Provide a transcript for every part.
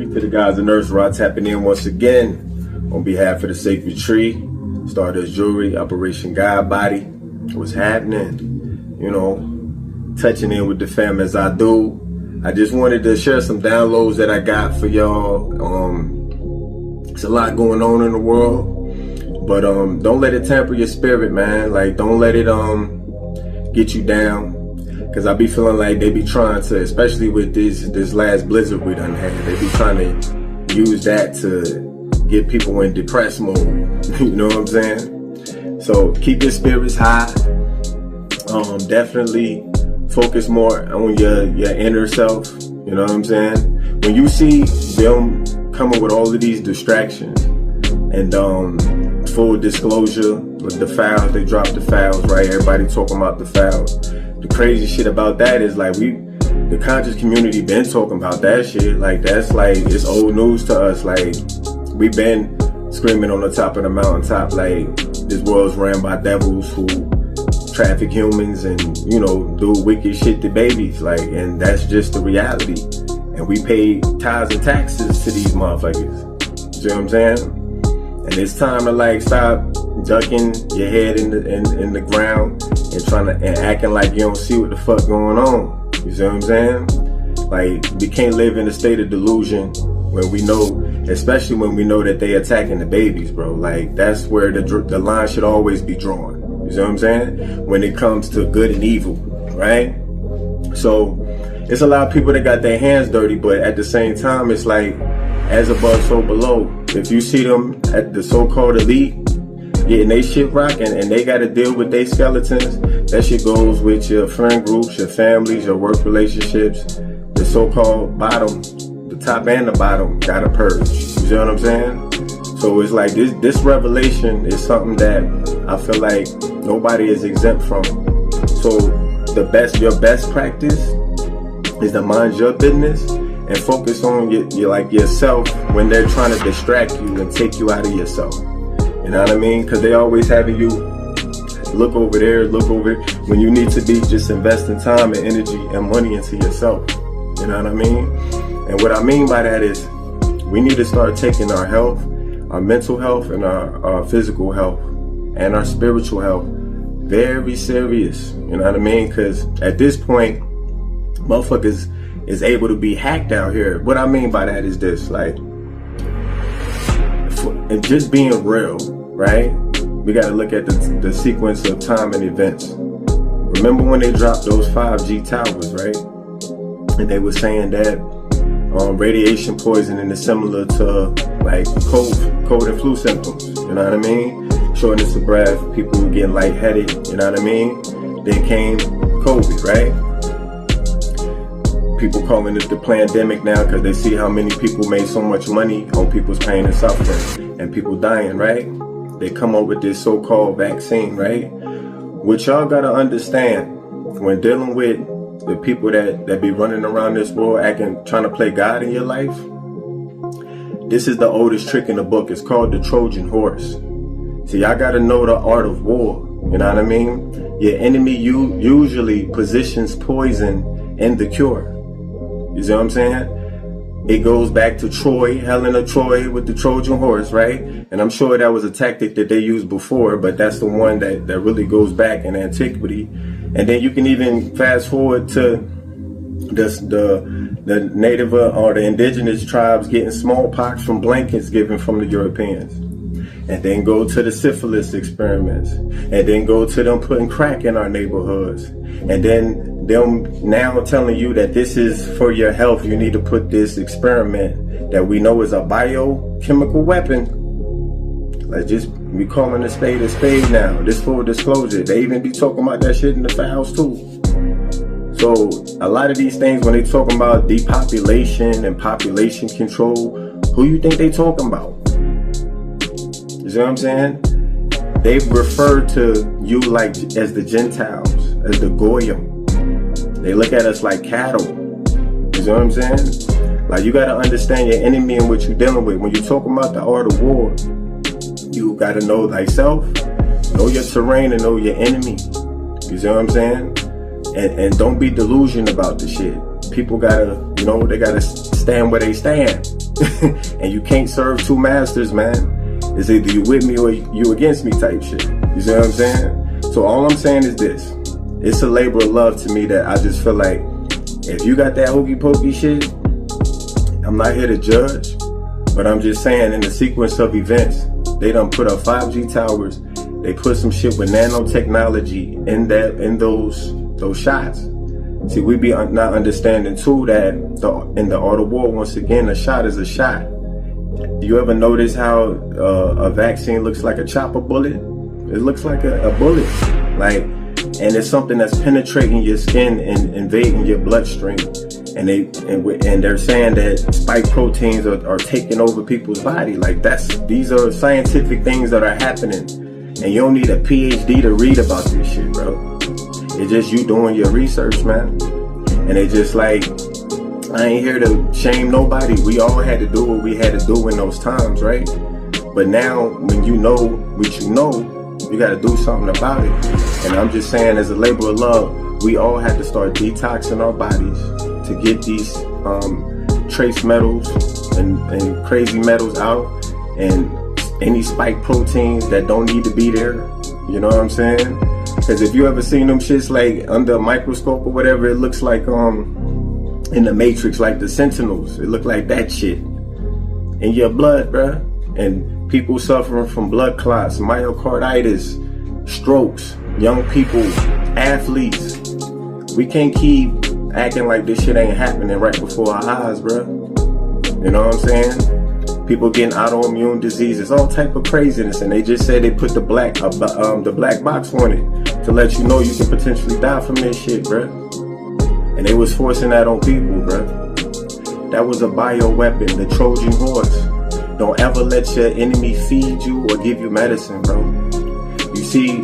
Speak to the guys in Nurse Rod, tapping in once again on behalf of the Sacred Tree, Stardust Jewelry, Operation God Body. What's happening? You know, touching in with the fam as I do. I just wanted to share some downloads that I got for y'all. It's a lot going on in the world, but don't let it tamper your spirit, man. Like, don't let it get you down. Cause I be feeling like they be trying to, especially with this last blizzard we done had, they be trying to use that to get people in depressed mode. You know what I'm saying? So keep your spirits high. Definitely focus more on your inner self. You know what I'm saying? When you see them coming with all of these distractions and full disclosure with the fouls, they drop the fouls, right? Everybody talking about the fouls. The crazy shit about that is like the conscious community been talking about that shit. Like that's like, it's old news to us. Like we've been screaming on the top of the mountaintop, like this world's ran by devils who traffic humans and, you know, do wicked shit to babies. Like, and that's just the reality. And we pay tithes and taxes to these motherfuckers. You know what I'm saying? And it's time to like stop ducking your head in the ground and trying to and acting like you don't see what the fuck going on. You see what I'm saying? Like, we can't live in a state of delusion when we know, especially when we know that they attacking the babies, bro. Like, that's where the line should always be drawn. You see what I'm saying? When it comes to good and evil, right? So it's a lot of people that got their hands dirty, but at the same time, it's like as above, so below. If you see them at the so-called elite getting they shit rocking and they got to deal with their skeletons, that shit goes with your friend groups, your families, your work relationships. The so-called bottom, the top and the bottom, gotta purge. You see what I'm saying? So it's like this revelation is something that I feel like nobody is exempt from. So your best practice is to mind your business and focus on yourself when they're trying to distract you and take you out of yourself. You know what I mean? Because they always having you look over there, look over when you need to be just investing time and energy and money into yourself. You know what I mean? And what I mean by that is we need to start taking our health, our mental health, and our physical health and our spiritual health very serious. You know what I mean? Because at this point, motherfuckers is able to be hacked out here. What I mean by that is this, like, and just being real, right? We got to look at the sequence of time and events. Remember when they dropped those 5G towers, right? And they were saying that radiation poisoning is similar to like cold and flu symptoms. You know what I mean? Shortness of breath, people getting lightheaded. You know what I mean? Then came COVID, right? People calling it the pandemic now because they see how many people made so much money on people's pain and suffering and people dying, right? They come up with this so-called vaccine, right? What y'all gotta understand when dealing with the people that be running around this world trying to play God in your life, this is the oldest trick in the book. It's called the Trojan horse. See, y'all gotta know the art of war. You know what I mean? Your enemy usually positions poison in the cure. You see what I'm saying? It goes back to Troy, Helen of Troy with the Trojan horse, right? And I'm sure that was a tactic that they used before, but that's the one that really goes back in antiquity. And then you can even fast forward to the native or the indigenous tribes getting smallpox from blankets given from the Europeans. And then go to the syphilis experiments. And then go to them putting crack in our neighborhoods. And then them now telling you that this is for your health. You need to put this experiment that we know is a biochemical weapon. Like, just be calling a spade now. This full disclosure. They even be talking about that shit in the files too. So a lot of these things, when they talking about depopulation and population control, who you think they talking about? You see what I'm saying? They refer to you like as the Gentiles, as the Goyim. They look at us like cattle. You see what I'm saying? Like, you gotta understand your enemy and what you're dealing with. When you're talking about the art of war, you gotta know thyself, know your terrain, and know your enemy. You see what I'm saying? And don't be delusional about the shit. People gotta, they gotta stand where they stand. And you can't serve two masters, man. It's either you with me or you against me type shit. You see what I'm saying? So all I'm saying is this. It's a labor of love to me that I just feel like if you got that hokey pokey shit, I'm not here to judge, but I'm just saying in the sequence of events, they done put up 5G towers. They put some shit with nanotechnology in those shots. See, we be not understanding too that in the art of war, once again, a shot is a shot. You ever notice how a vaccine looks like a chopper bullet? It looks like a bullet, and it's something that's penetrating your skin and invading your bloodstream. And they're saying that spike proteins are taking over people's body. These are scientific things that are happening, and you don't need a PhD to read about this shit, bro. It's just you doing your research, man. And it's just I ain't here to shame nobody. We all had to do what we had to do in those times, right? But now, when you know what you got to do something about it. And I'm just saying, as a labor of love, we all have to start detoxing our bodies to get these trace metals and crazy metals out, and any spike proteins that don't need to be there. You know what I'm saying? Because if you ever seen them shits under a microscope or whatever, it looks like in the Matrix, like the Sentinels. It look like that shit in your blood, bruh. And people suffering from blood clots, myocarditis, strokes, young people, athletes. We can't keep acting like this shit ain't happening right before our eyes, bruh. You know what I'm saying? People getting autoimmune diseases, all type of craziness, and they just said they put the black box on it to let you know you can potentially die from this shit, bruh. And they was forcing that on people, bruh. That was a bioweapon, the Trojan horse. Don't ever let your enemy feed you or give you medicine, bro. You see,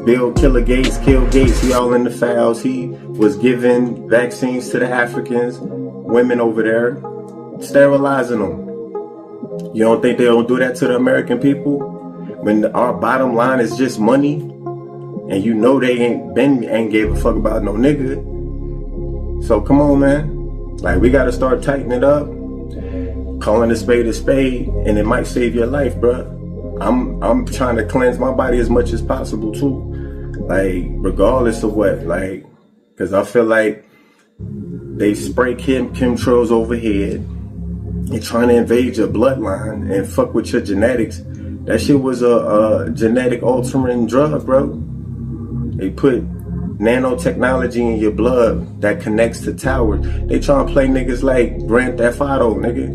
Bill Killer Gates, he all in the files. He was giving vaccines to the Africans, women over there, sterilizing them. You don't think they don't do that to the American people? When our bottom line is just money, and you know they ain't gave a fuck about no nigga. So come on, man. We gotta start tightening it up, calling a spade, and it might save your life, bruh. I'm trying to cleanse my body as much as possible too. Regardless of what, cause I feel like they spray chemtrails overhead. They're trying to invade your bloodline and fuck with your genetics. That shit was a genetic altering drug, bro. They put nanotechnology in your blood that connects to towers. They trying to play niggas like Grand Theft Auto, nigga.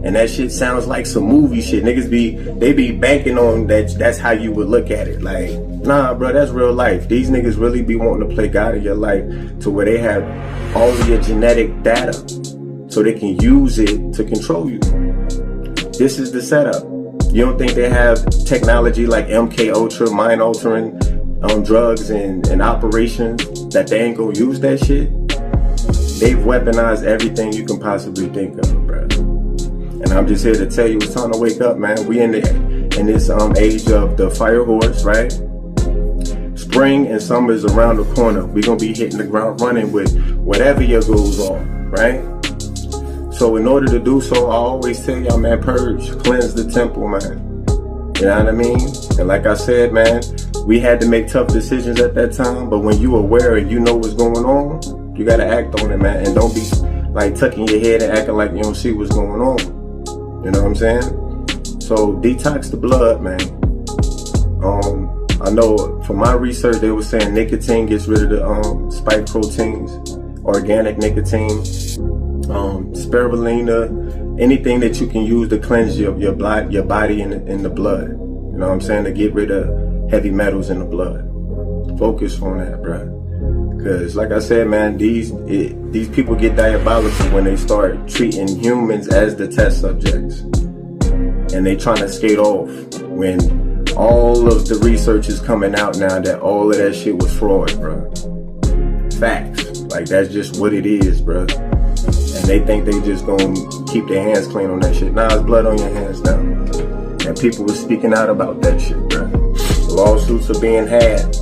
And that shit sounds like some movie shit. Niggas be banking on that. That's how you would look at it. Nah, bro, that's real life. These niggas really be wanting to play God in your life to where they have all of your genetic data so they can use it to control you. This is the setup. You don't think they have technology like MK Ultra, mind altering drugs and operations that they ain't gonna use that shit? They've weaponized everything you can possibly think of, bro. And I'm just here to tell you, it's time to wake up, man. We in this age of the fire horse, right? Spring and summer is around the corner. We're gonna be hitting the ground running with whatever your goals are, right? So in order to do so, I always tell y'all, man, purge, cleanse the temple, man. You know what I mean? And like I said, man, we had to make tough decisions at that time, but when you aware and you know what's going on, you gotta act on it, man. And don't be tucking your head and acting like you don't see what's going on. You know what I'm saying? So detox the blood, man. I know from my research, they were saying nicotine gets rid of the spike proteins, organic nicotine, spirulina, anything that you can use to cleanse your body and the blood. You know what I'm saying? To get rid of heavy metals in the blood. Focus on that, bruh. Because like I said, man, these people get diabolical when they start treating humans as the test subjects. And they trying to skate off when all of the research is coming out now that all of that shit was fraud, bruh. Facts. That's just what it is, bruh. And they think they just gonna keep their hands clean on that shit. Nah, it's blood on your hands now. And people were speaking out about that shit, bruh. Lawsuits are being had.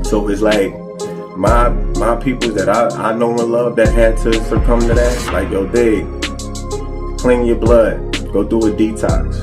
So it's my my people that I know and love that had to succumb to that, like, yo, dig, clean your blood, go do a detox.